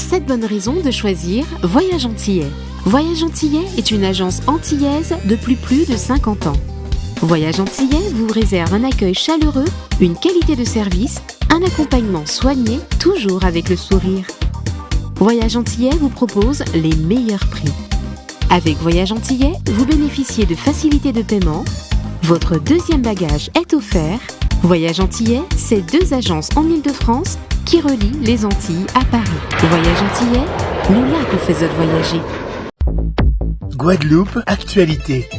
7 bonnes raisons de choisir Voyage Antillais. Voyage Antillais est une agence antillaise depuis plus de 50 ans. Voyage Antillais vous réserve un accueil chaleureux, une qualité de service, un accompagnement soigné, toujours avec le sourire. Voyage Antillais vous propose les meilleurs prix. Avec Voyage Antillais, vous bénéficiez de facilités de paiement. Votre deuxième bagage est offert. Voyage Antillais, c'est 2 agences en Île-de-France qui relient les Antilles à Paris. Voyage Antillais, nous là vous faisons voyager. Guadeloupe, actualité.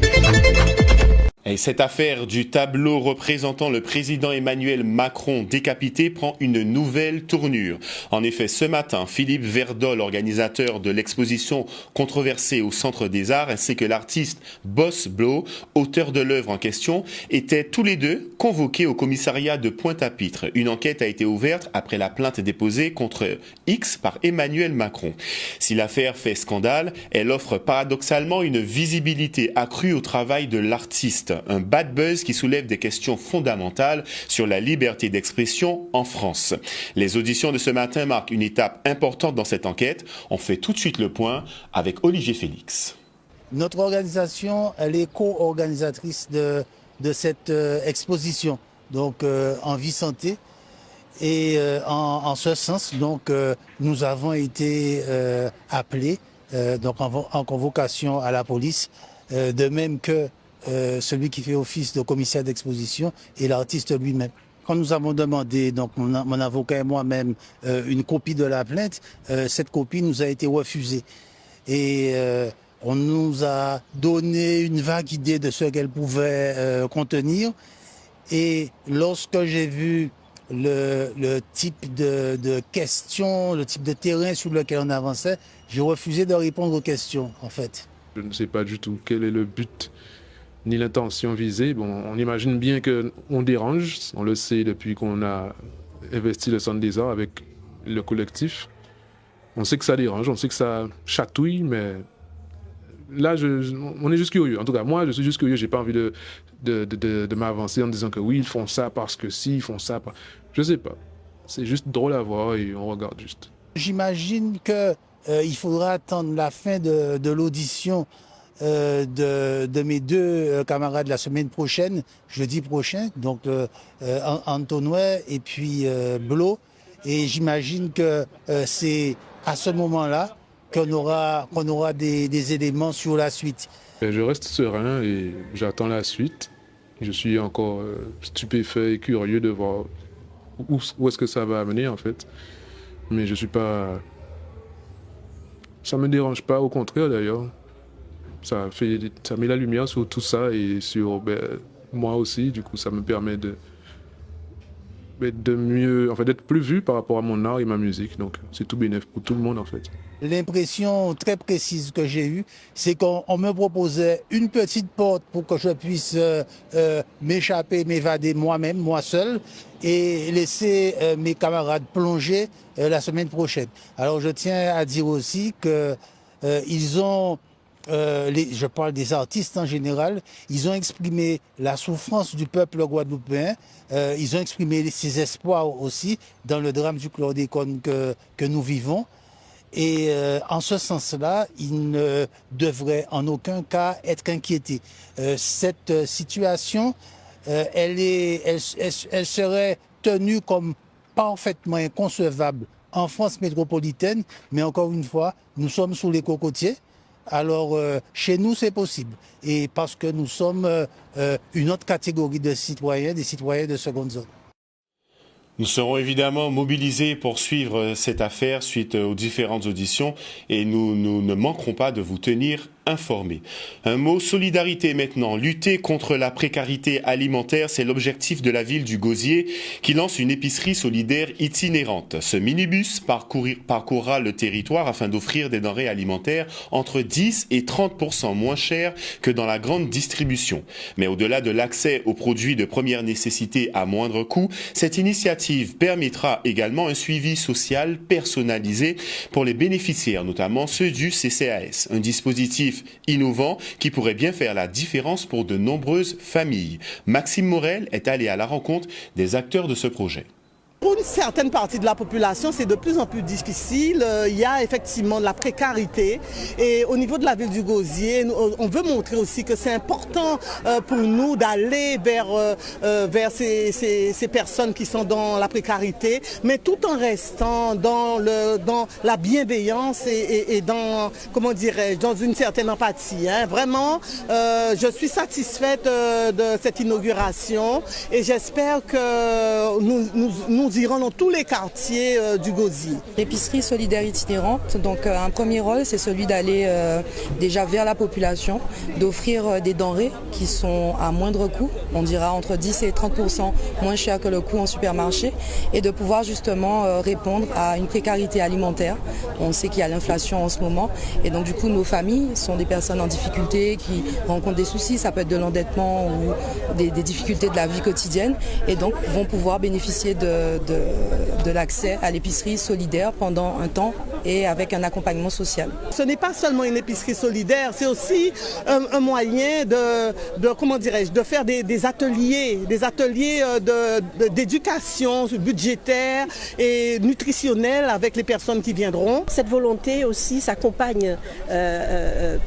Et cette affaire du tableau représentant le président Emmanuel Macron décapité prend une nouvelle tournure. En effet, ce matin, Philippe Verdol, organisateur de l'exposition controversée au Centre des Arts, ainsi que l'artiste Boss Blow, auteur de l'œuvre en question, étaient tous les deux convoqués au commissariat de Pointe-à-Pitre. Une enquête a été ouverte après la plainte déposée contre X par Emmanuel Macron. Si l'affaire fait scandale, elle offre paradoxalement une visibilité accrue au travail de l'artiste. Un bad buzz qui soulève des questions fondamentales sur la liberté d'expression en France. Les auditions de ce matin marquent une étape importante dans cette enquête. On fait tout de suite le point avec Olivier Félix. Notre organisation, elle est co-organisatrice de cette exposition, donc en vie santé. Et en ce sens, donc, nous avons été appelés donc en convocation à la police, de même que celui qui fait office de commissaire d'exposition et l'artiste lui-même. Quand nous avons demandé, donc mon avocat et moi-même, une copie de la plainte, cette copie nous a été refusée. Et on nous a donné une vague idée de ce qu'elle pouvait contenir. Et lorsque j'ai vu le type de questions, le type de terrain sur lequel on avançait, j'ai refusé de répondre aux questions, en fait. Je ne sais pas du tout quel est le but ni l'intention visée. Bon, on imagine bien qu'on dérange, on le sait depuis qu'on a investi le Centre des Arts avec le collectif. On sait que ça dérange, on sait que ça chatouille, mais là, on est juste curieux. En tout cas, moi, je suis juste curieux, j'ai pas envie de m'avancer en disant que oui, ils font ça parce que si, ils font ça. Je sais pas. C'est juste drôle à voir et on regarde juste. J'imagine qu'il faudra attendre la fin de l'audition de mes 2 camarades la semaine prochaine, jeudi prochain, donc Antoine et puis Blo. Et j'imagine que c'est à ce moment-là qu'on aura des éléments sur la suite. Je reste serein et j'attends la suite. Je suis encore stupéfait et curieux de voir où est-ce que ça va amener en fait. Mais je suis pas... Ça me dérange pas, au contraire d'ailleurs. Ça met la lumière sur tout ça et sur moi aussi. Du coup, ça me permet d'être plus vu par rapport à mon art et ma musique. Donc, c'est tout bénéfique pour tout le monde en fait. L'impression très précise que j'ai eue, c'est qu'on me proposait une petite porte pour que je puisse m'échapper, m'évader moi-même, moi seul, et laisser mes camarades plonger la semaine prochaine. Alors, je tiens à dire aussi que ils ont... je parle des artistes en général, ils ont exprimé la souffrance du peuple guadeloupéen, ils ont exprimé ses espoirs aussi dans le drame du chlordécone que nous vivons. Et en ce sens-là, ils ne devraient en aucun cas être inquiétés. Cette situation, elle serait tenue comme parfaitement inconcevable en France métropolitaine, mais encore une fois, nous sommes sous les cocotiers. Alors, chez nous, c'est possible. Et parce que nous sommes une autre catégorie de citoyens, des citoyens de seconde zone. Nous serons évidemment mobilisés pour suivre cette affaire suite aux différentes auditions et nous ne manquerons pas de vous tenir informés. Un mot solidarité maintenant. Lutter contre la précarité alimentaire, c'est l'objectif de la ville du Gosier qui lance une épicerie solidaire itinérante. Ce minibus parcourra le territoire afin d'offrir des denrées alimentaires entre 10 et 30% moins chères que dans la grande distribution. Mais au-delà de l'accès aux produits de première nécessité à moindre coût, cette initiative permettra également un suivi social personnalisé pour les bénéficiaires, notamment ceux du CCAS. Un dispositif innovant qui pourrait bien faire la différence pour de nombreuses familles. Maxime Morel est allé à la rencontre des acteurs de ce projet. Pour une certaine partie de la population, c'est de plus en plus difficile. Il y a effectivement de la précarité. Et au niveau de la ville du Gosier, on veut montrer aussi que c'est important pour nous d'aller vers ces personnes qui sont dans la précarité, mais tout en restant dans la bienveillance et dans, comment dirais-je, dans une certaine empathie. Vraiment, je suis satisfaite de cette inauguration et j'espère que nous irons dans tous les quartiers du Gosier. L'épicerie solidaire itinérante, donc un premier rôle, c'est celui d'aller déjà vers la population, d'offrir des denrées qui sont à moindre coût, on dira entre 10 et 30% moins cher que le coût en supermarché, et de pouvoir justement répondre à une précarité alimentaire. On sait qu'il y a l'inflation en ce moment, et donc du coup nos familles sont des personnes en difficulté qui rencontrent des soucis, ça peut être de l'endettement ou des difficultés de la vie quotidienne, et donc vont pouvoir bénéficier de l'accès à l'épicerie solidaire pendant un temps et avec un accompagnement social. Ce n'est pas seulement une épicerie solidaire, c'est aussi un moyen comment dirais-je, de faire des ateliers d'éducation budgétaire et nutritionnelle avec les personnes qui viendront. Cette volonté aussi s'accompagne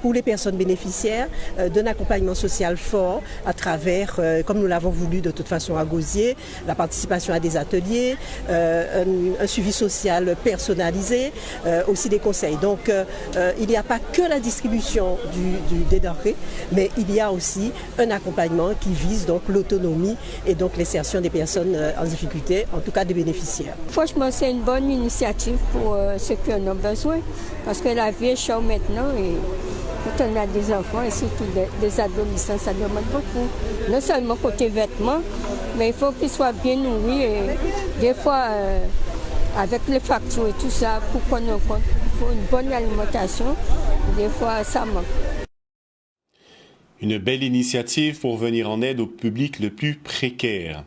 pour les personnes bénéficiaires d'un accompagnement social fort à travers, comme nous l'avons voulu de toute façon à Gosier, la participation à des ateliers, un suivi social personnalisé, aussi des conseils. Donc il n'y a pas que la distribution des denrées, mais il y a aussi un accompagnement qui vise donc l'autonomie et donc l'insertion des personnes en difficulté, en tout cas des bénéficiaires. Franchement, c'est une bonne initiative pour ceux qui en ont besoin, parce que la vie est chère maintenant et quand on a des enfants et surtout des adolescents, ça demande beaucoup. Non seulement côté vêtements, mais il faut qu'ils soient bien nourris et des fois, avec les factures et tout ça, pour qu'on en compte, il faut une bonne alimentation. Des fois, ça manque. Une belle initiative pour venir en aide au public le plus précaire.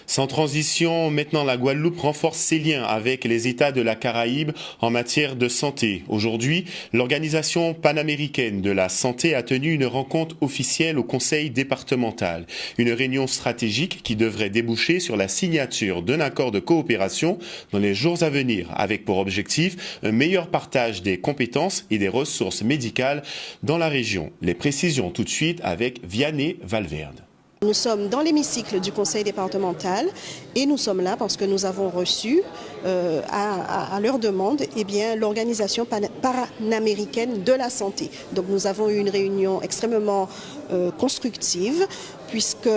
Sans transition, maintenant la Guadeloupe renforce ses liens avec les États de la Caraïbe en matière de santé. Aujourd'hui, l'Organisation panaméricaine de la santé a tenu une rencontre officielle au Conseil départemental. Une réunion stratégique qui devrait déboucher sur la signature d'un accord de coopération dans les jours à venir, avec pour objectif un meilleur partage des compétences et des ressources médicales dans la région. Les précisions tout de suite avec Vianney Valverde. Nous sommes dans l'hémicycle du conseil départemental et nous sommes là parce que nous avons reçu à leur demande l'organisation panaméricaine de la santé. Donc nous avons eu une réunion extrêmement constructive puisque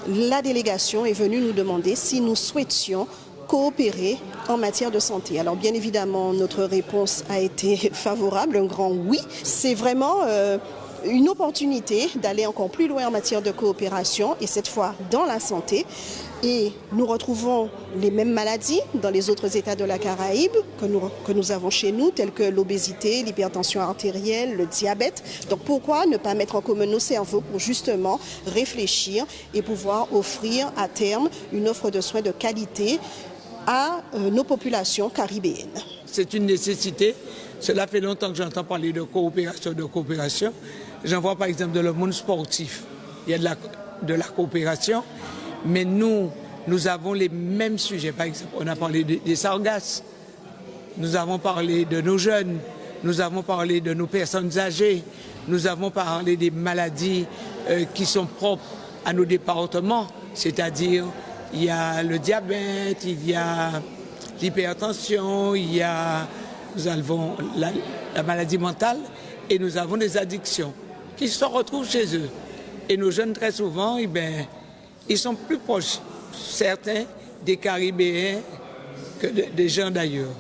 la délégation est venue nous demander si nous souhaitions coopérer en matière de santé. Alors bien évidemment notre réponse a été favorable, un grand oui. C'est vraiment une opportunité d'aller encore plus loin en matière de coopération et cette fois dans la santé. Et nous retrouvons les mêmes maladies dans les autres États de la Caraïbe que nous avons chez nous, telles que l'obésité, l'hypertension artérielle, le diabète. Donc pourquoi ne pas mettre en commun nos cerveaux pour justement réfléchir et pouvoir offrir à terme une offre de soins de qualité à nos populations caribéennes. C'est une nécessité. Cela fait longtemps que j'entends parler de coopération. J'en vois par exemple dans le monde sportif. Il y a de la coopération, mais nous avons les mêmes sujets. Par exemple, on a parlé des sargasses, nous avons parlé de nos jeunes, nous avons parlé de nos personnes âgées, nous avons parlé des maladies qui sont propres à nos départements, c'est-à-dire il y a le diabète, il y a l'hypertension, nous avons la maladie mentale et nous avons des addictions qui se retrouvent chez eux. Et nos jeunes, très souvent, ils sont plus proches, certains, des Caribéens que des gens d'ailleurs.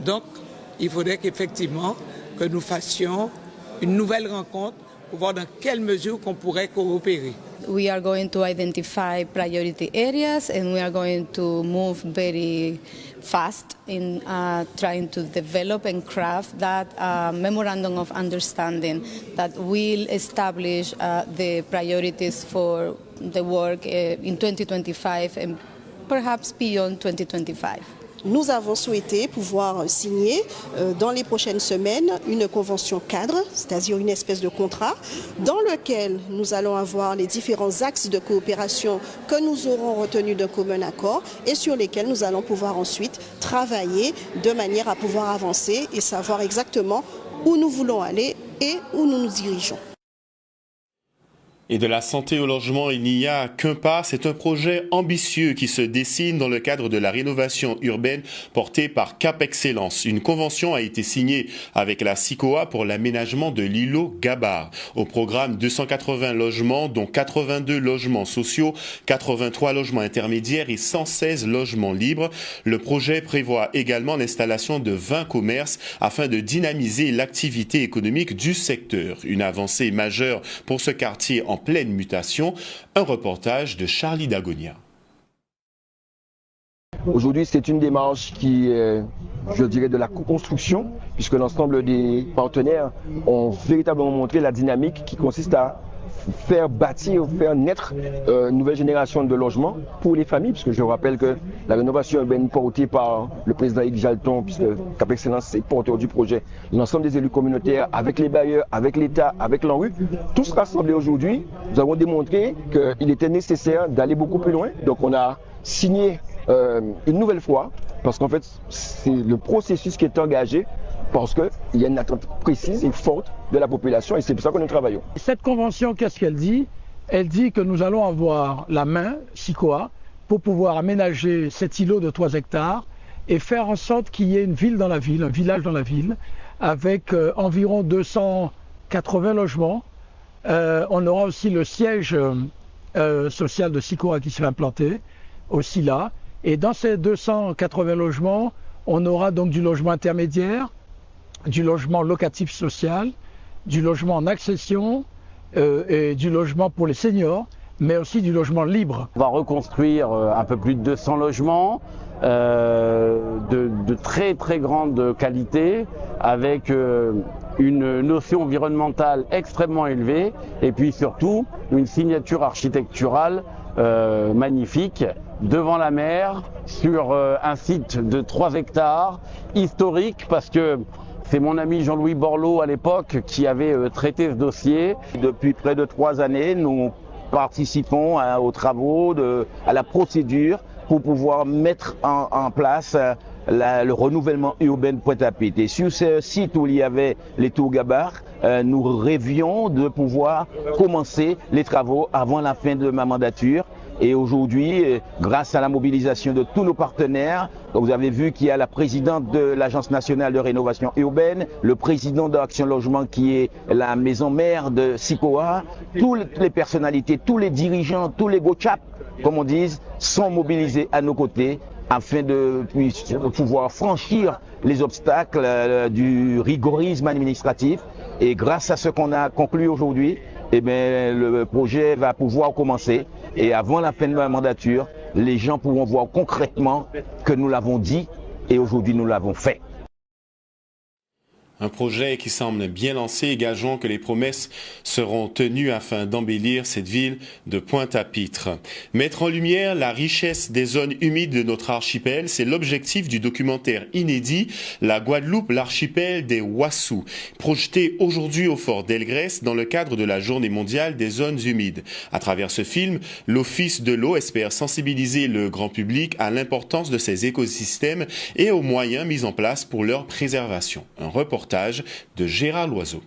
Donc, il faudrait qu'effectivement, que nous fassions une nouvelle rencontre pour voir dans quelle mesure qu'on pourrait coopérer. We are going to identify priority areas and we are going to move very fast in trying to develop and craft that memorandum of understanding that will establish the priorities for the work in 2025 and perhaps beyond 2025. nous avons souhaité pouvoir signer dans les prochaines semaines une convention cadre, c'est-à-dire une espèce de contrat dans lequel nous allons avoir les différents axes de coopération que nous aurons retenus d'un commun accord et sur lesquels nous allons pouvoir ensuite travailler de manière à pouvoir avancer et savoir exactement où nous voulons aller et où nous nous dirigeons. Et de la santé au logement, il n'y a qu'un pas. C'est un projet ambitieux qui se dessine dans le cadre de la rénovation urbaine portée par Cap Excellence. Une convention a été signée avec la SICOA pour l'aménagement de l'îlot Gabar. Au programme, 280 logements, dont 82 logements sociaux, 83 logements intermédiaires et 116 logements libres. Le projet prévoit également l'installation de 20 commerces afin de dynamiser l'activité économique du secteur. Une avancée majeure pour ce quartier en pleine mutation. Un reportage de Charlie Dagonia. Aujourd'hui, c'est une démarche qui est, je dirais, de la co-construction, puisque l'ensemble des partenaires ont véritablement montré la dynamique qui consiste à faire bâtir, faire naître une nouvelle génération de logements pour les familles, puisque je rappelle que la rénovation urbaine portée par le président Yves Jalton, puisque Cap Excellence est porteur du projet, l'ensemble des élus communautaires, avec les bailleurs, avec l'État, avec l'ANRU, tous rassemblés aujourd'hui, nous avons démontré qu'il était nécessaire d'aller beaucoup plus loin. Donc on a signé une nouvelle fois, parce qu'en fait c'est le processus qui est engagé, parce qu'il y a une attente précise et forte de la population et c'est pour ça que nous travaillons. Cette convention, qu'est-ce qu'elle dit? Elle dit que nous allons avoir la main, SICOA, pour pouvoir aménager cet îlot de 3 hectares et faire en sorte qu'il y ait une ville dans la ville, un village dans la ville, avec environ 280 logements. On aura aussi le siège social de SICOA qui sera implanté, aussi là. Et dans ces 280 logements, on aura donc du logement intermédiaire, du logement locatif social, du logement en accession et du logement pour les seniors, mais aussi du logement libre. On va reconstruire un peu plus de 200 logements de très très grande qualité, avec une notion environnementale extrêmement élevée et puis surtout une signature architecturale magnifique devant la mer sur un site de 3 hectares historique, parce que c'est mon ami Jean-Louis Borloo à l'époque qui avait traité ce dossier. Depuis près de 3 années, nous participons aux travaux, à la procédure pour pouvoir mettre en place le renouvellement urbain de Pointe-à-Pitre. Et sur ce site où il y avait les tours Gabar, nous rêvions de pouvoir commencer les travaux avant la fin de ma mandature. Et aujourd'hui, grâce à la mobilisation de tous nos partenaires, vous avez vu qu'il y a la présidente de l'Agence nationale de rénovation urbaine, le président d'Action Logement qui est la maison mère de SICOA, toutes les personnalités, tous les dirigeants, tous les go-chaps, comme on dit, sont mobilisés à nos côtés afin de pouvoir franchir les obstacles du rigorisme administratif. Et grâce à ce qu'on a conclu aujourd'hui, eh bien, le projet va pouvoir commencer. Et avant la fin de la mandature, les gens pourront voir concrètement que nous l'avons dit et aujourd'hui nous l'avons fait. Un projet qui semble bien lancé et gageons que les promesses seront tenues afin d'embellir cette ville de Pointe-à-Pitre. Mettre en lumière la richesse des zones humides de notre archipel, c'est l'objectif du documentaire inédit La Guadeloupe, l'archipel des Wassous, projeté aujourd'hui au fort d'Elgrès dans le cadre de la Journée mondiale des zones humides. À travers ce film, l'Office de l'eau espère sensibiliser le grand public à l'importance de ces écosystèmes et aux moyens mis en place pour leur préservation. Un reportage de Gérard Loiseau.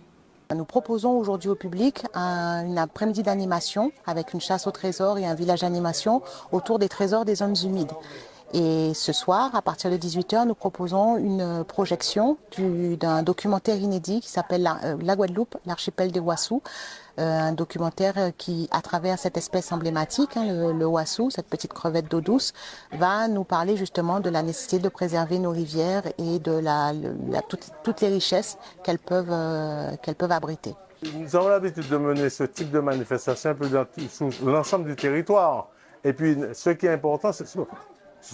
Nous proposons aujourd'hui au public une après-midi d'animation avec une chasse au trésor et un village d'animation autour des trésors des zones humides. Et ce soir, à partir de 18h, nous proposons une projection d'un documentaire inédit qui s'appelle La Guadeloupe, l'archipel des Wassous. Un documentaire qui, à travers cette espèce emblématique, le wassou, cette petite crevette d'eau douce, va nous parler justement de la nécessité de préserver nos rivières et de toutes les richesses qu'elles peuvent abriter. Nous avons l'habitude de mener ce type de manifestation un peu sur l'ensemble du territoire. Et puis, ce qui est important, ce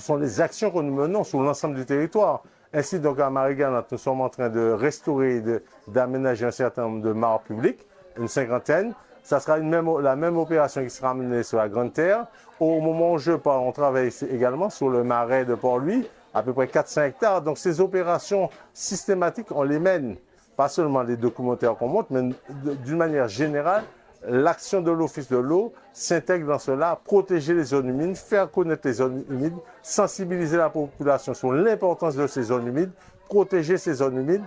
sont les actions que nous menons sur l'ensemble du territoire. Ainsi, donc, à Mariganat, nous sommes en train de restaurer et d'aménager un certain nombre de mares publiques, une 50aine. Ça sera la même opération qui sera menée sur la Grande Terre. Au moment où je parle, on travaille également sur le marais de Port-Louis, à peu près 400 hectares. Donc ces opérations systématiques, on les mène, pas seulement les documentaires qu'on monte, mais d'une manière générale, l'action de l'Office de l'eau s'intègre dans cela, protéger les zones humides, faire connaître les zones humides, sensibiliser la population sur l'importance de ces zones humides, protéger ces zones humides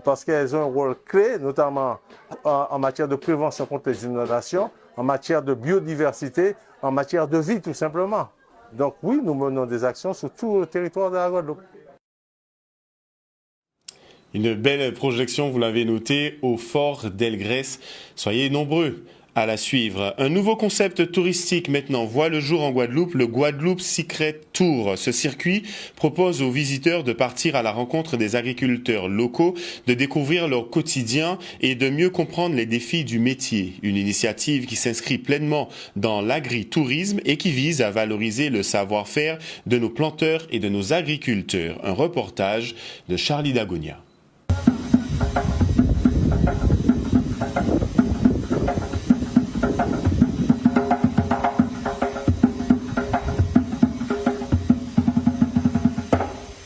parce qu'elles ont un rôle clé, notamment en matière de prévention contre les inondations, en matière de biodiversité, en matière de vie tout simplement. Donc oui, nous menons des actions sur tout le territoire de la Guadeloupe. Une belle projection, vous l'avez noté, au fort d'Elgrès. Soyez nombreux à la suivre. Un nouveau concept touristique maintenant voit le jour en Guadeloupe, le Guadeloupe Secret Tour. Ce circuit propose aux visiteurs de partir à la rencontre des agriculteurs locaux, de découvrir leur quotidien et de mieux comprendre les défis du métier. Une initiative qui s'inscrit pleinement dans l'agritourisme et qui vise à valoriser le savoir-faire de nos planteurs et de nos agriculteurs. Un reportage de Charlie Dagonia.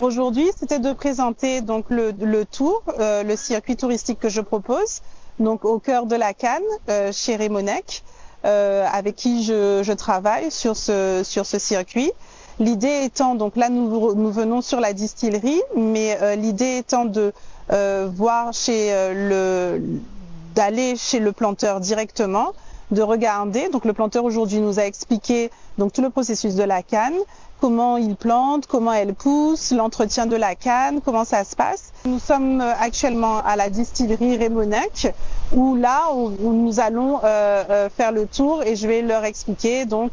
Aujourd'hui, c'était de présenter donc le tour, le circuit touristique que je propose, donc au cœur de la Canne, chez Rémonec, avec qui je travaille sur ce circuit. L'idée étant, donc là nous venons sur la distillerie, mais l'idée étant de voir d'aller chez le planteur directement, de regarder. Donc le planteur aujourd'hui nous a expliqué donc tout le processus de la canne, comment il plante, comment elle pousse, l'entretien de la canne, comment ça se passe. Nous sommes actuellement à la distillerie Rémonec où nous allons faire le tour et je vais leur expliquer donc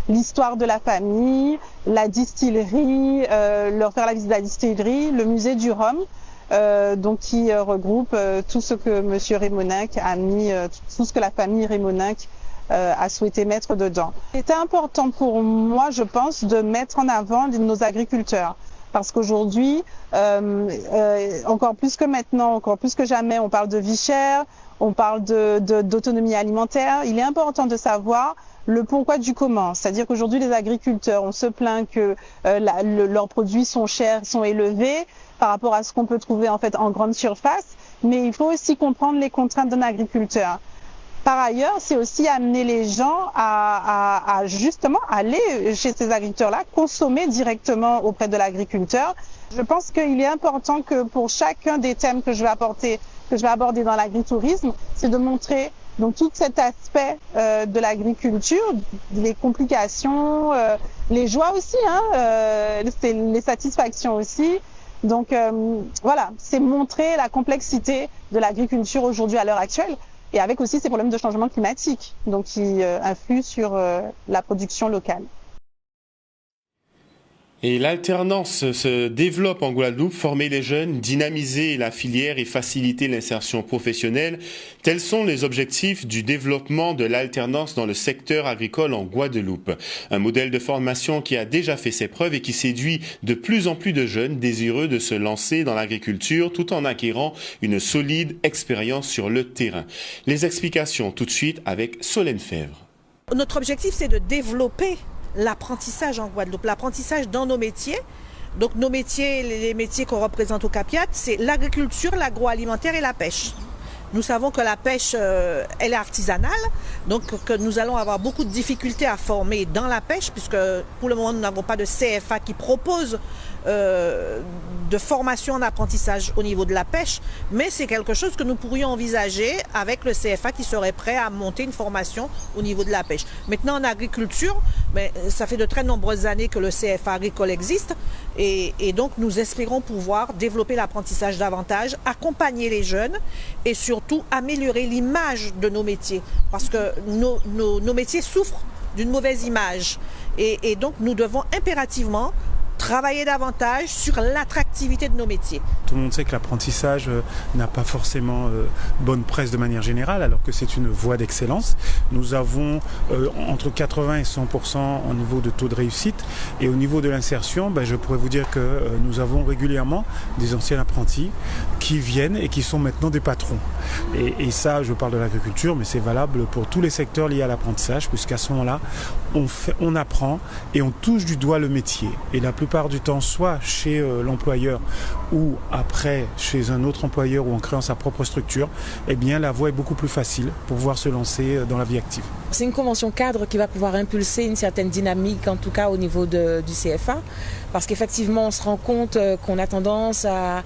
l'histoire de la famille, la distillerie, leur faire la visite de la distillerie, le musée du rhum. Donc qui regroupe tout ce que Monsieur Rémonec a mis, tout ce que la famille Rémonec a souhaité mettre dedans. C'était important pour moi, je pense, de mettre en avant nos agriculteurs. Parce qu'aujourd'hui, encore plus que maintenant, encore plus que jamais, on parle de vie chère, on parle d'autonomie alimentaire. Il est important de savoir le pourquoi du comment. C'est-à-dire qu'aujourd'hui, les agriculteurs, on se plaint que leurs produits sont chers, sont élevés par rapport à ce qu'on peut trouver en fait en grande surface. Mais il faut aussi comprendre les contraintes d'un agriculteur. Par ailleurs, c'est aussi amener les gens à justement aller chez ces agriculteurs-là, consommer directement auprès de l'agriculteur. Je pense qu'il est important que pour chacun des thèmes que je vais aborder dans l'agritourisme, c'est de montrer donc tout cet aspect de l'agriculture, les complications, les joies aussi, les satisfactions aussi. Donc voilà, c'est montrer la complexité de l'agriculture aujourd'hui à l'heure actuelle. Et avec aussi ces problèmes de changement climatique, donc qui influent sur la production locale. Et l'alternance se développe en Guadeloupe, former les jeunes, dynamiser la filière et faciliter l'insertion professionnelle. Tels sont les objectifs du développement de l'alternance dans le secteur agricole en Guadeloupe. Un modèle de formation qui a déjà fait ses preuves et qui séduit de plus en plus de jeunes désireux de se lancer dans l'agriculture tout en acquérant une solide expérience sur le terrain. Les explications tout de suite avec Solène Fèvre. Notre objectif, c'est de développer l'apprentissage en Guadeloupe, l'apprentissage dans nos métiers. Donc nos métiers, les métiers qu'on représente au CAPIAT, c'est l'agriculture, l'agroalimentaire et la pêche. Nous savons que la pêche, elle est artisanale, donc que nous allons avoir beaucoup de difficultés à former dans la pêche, puisque pour le moment, nous n'avons pas de CFA qui propose de formation en apprentissage au niveau de la pêche, mais c'est quelque chose que nous pourrions envisager avec le CFA qui serait prêt à monter une formation au niveau de la pêche. Maintenant, en agriculture, ça fait de très nombreuses années que le CFA agricole existe et donc nous espérons pouvoir développer l'apprentissage davantage, accompagner les jeunes et surtout améliorer l'image de nos métiers, parce que nos métiers souffrent d'une mauvaise image et donc nous devons impérativement travailler davantage sur l'attractivité l'attractivité de nos métiers. Tout le monde sait que l'apprentissage n'a pas forcément bonne presse de manière générale, alors que c'est une voie d'excellence. Nous avons entre 80 et 100% au niveau de taux de réussite. Et au niveau de l'insertion, je pourrais vous dire que nous avons régulièrement des anciens apprentis qui viennent et qui sont maintenant des patrons. Et ça, je parle de l'agriculture, mais c'est valable pour tous les secteurs liés à l'apprentissage, puisqu'à ce moment-là, on apprend et on touche du doigt le métier. Et la plupart du temps, soit chez l'employeur ou après chez un autre employeur ou en créant sa propre structure, eh bien la voie est beaucoup plus facile pour pouvoir se lancer dans la vie active. C'est une convention cadre qui va pouvoir impulser une certaine dynamique, en tout cas au niveau du CFA, parce qu'effectivement on se rend compte qu'on a tendance à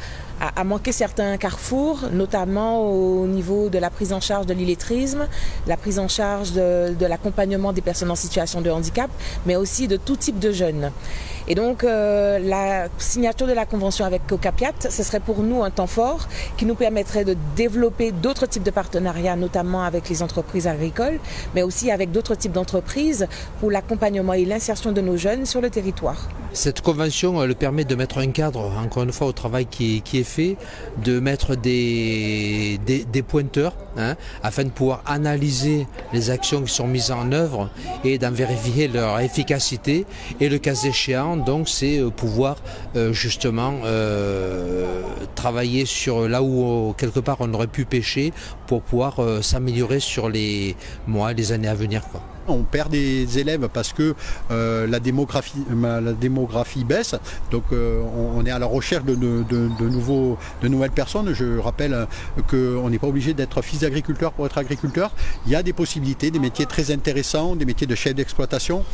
manquer certains carrefours, notamment au niveau de la prise en charge de l'illettrisme, la prise en charge de l'accompagnement des personnes en situation de handicap, mais aussi de tout type de jeunes. Et donc la signature de la convention avec Cocapiat, ce serait pour nous un temps fort qui nous permettrait de développer d'autres types de partenariats, notamment avec les entreprises agricoles, mais aussi avec d'autres types d'entreprises pour l'accompagnement et l'insertion de nos jeunes sur le territoire. Cette convention elle permet de mettre un cadre, encore une fois, au travail qui est fait, de mettre des pointeurs afin de pouvoir analyser les actions qui sont mises en œuvre et d'en vérifier leur efficacité. Et le cas échéant, donc, c'est pouvoir justement travailler sur là où quelque part on aurait pu pêcher pour pouvoir s'améliorer sur les mois et les années à venir, quoi. On perd des élèves parce que la démographie baisse, donc on est à la recherche de nouvelles personnes. Je rappelle qu'on n'est pas obligé d'être fils d'agriculteur pour être agriculteur. Il y a des possibilités, des métiers très intéressants, des métiers de chef d'exploitation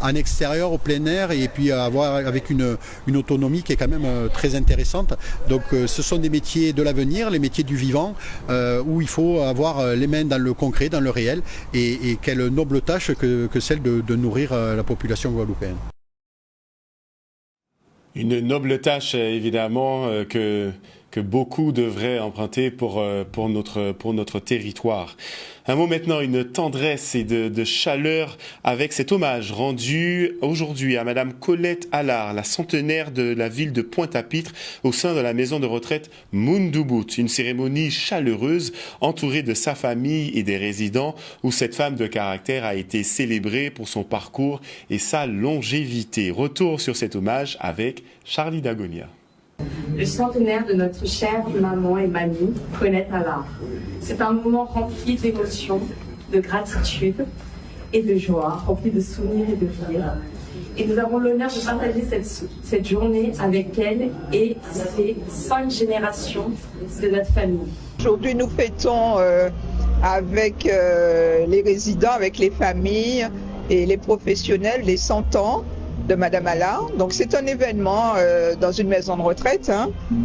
en extérieur, au plein air, et puis avec une autonomie qui est quand même très intéressante. Donc ce sont des métiers de l'avenir, les métiers du vivant, où il faut avoir les mains dans le concret, dans le réel, et quelle noble tâche que celle de nourrir la population guadeloupéenne. Une noble tâche, évidemment, que beaucoup devraient emprunter pour notre territoire. Un mot maintenant, une tendresse et de chaleur avec cet hommage rendu aujourd'hui à Madame Colette Allard, la centenaire de la ville de Pointe-à-Pitre, au sein de la maison de retraite Mundubut. Une cérémonie chaleureuse entourée de sa famille et des résidents, où cette femme de caractère a été célébrée pour son parcours et sa longévité. Retour sur cet hommage avec Charlie Dagonia. Le centenaire de notre chère maman et mamie, Colette Allard. C'est un moment rempli d'émotions, de gratitude et de joie, rempli de souvenirs et de rires. Et nous avons l'honneur de partager cette journée avec elle et ces 5 générations de notre famille. Aujourd'hui, nous fêtons avec les résidents, avec les familles et les professionnels les 100 ans de Madame Allard. Donc c'est un événement dans une maison de retraite,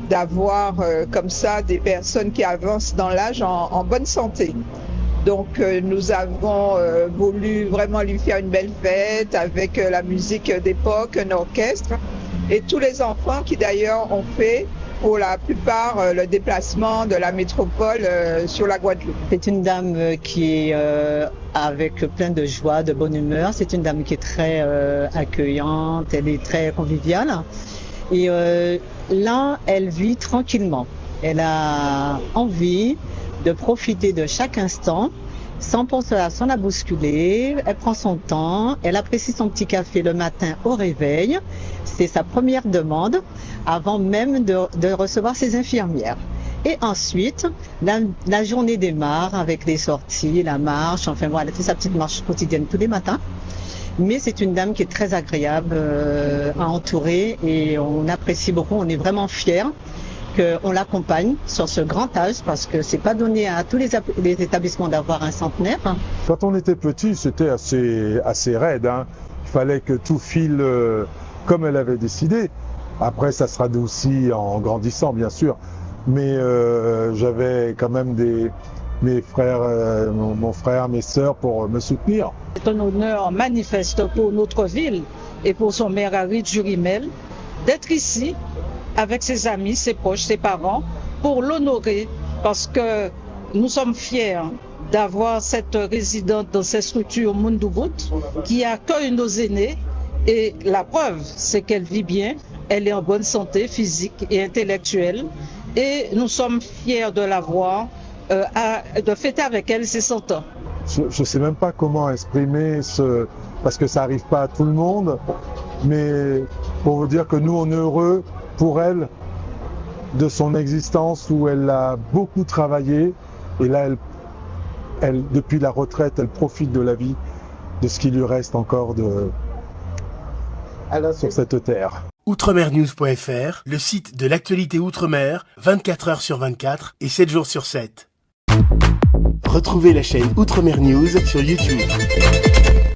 d'avoir comme ça des personnes qui avancent dans l'âge en bonne santé. Donc nous avons voulu vraiment lui faire une belle fête avec la musique d'époque, un orchestre, et tous les enfants qui d'ailleurs ont fait pour la plupart le déplacement de la métropole sur la Guadeloupe. C'est une dame qui est avec plein de joie, de bonne humeur. C'est une dame qui est très accueillante, elle est très conviviale. Et là, elle vit tranquillement. Elle a envie de profiter de chaque instant sans penser à la bousculer. Elle prend son temps, elle apprécie son petit café le matin au réveil. C'est sa première demande avant même de recevoir ses infirmières. Et ensuite, la journée démarre avec les sorties, la marche. Enfin voilà, elle fait sa petite marche quotidienne tous les matins. Mais c'est une dame qui est très agréable à entourer et on apprécie beaucoup. On est vraiment fiers qu'on l'accompagne sur ce grand âge parce que c'est pas donné à tous les établissements d'avoir un centenaire. Quand on était petit, c'était assez raide. Il fallait que tout file comme elle avait décidé. Après, ça se radoucit en grandissant, bien sûr. Mais j'avais quand même mes frères, mon frère, mes sœurs pour me soutenir. C'est un honneur manifeste pour notre ville et pour son maire Harry Jurimel d'être ici avec ses amis, ses proches, ses parents pour l'honorer parce que nous sommes fiers d'avoir cette résidente dans cette structure Mundubut qui accueille nos aînés et la preuve c'est qu'elle vit bien elle est en bonne santé physique et intellectuelle. Et nous sommes fiers de la voir, de fêter avec elle ses 100 ans. Je ne sais même pas comment exprimer parce que ça n'arrive pas à tout le monde, mais pour vous dire que nous, on est heureux pour elle de son existence où elle a beaucoup travaillé et là, elle, depuis la retraite, elle profite de la vie, de ce qui lui reste encore sur cette terre. Outremernews.fr, le site de l'actualité outre-mer, 24 heures sur 24 et 7 jours sur 7. Retrouvez la chaîne Outremer News sur YouTube.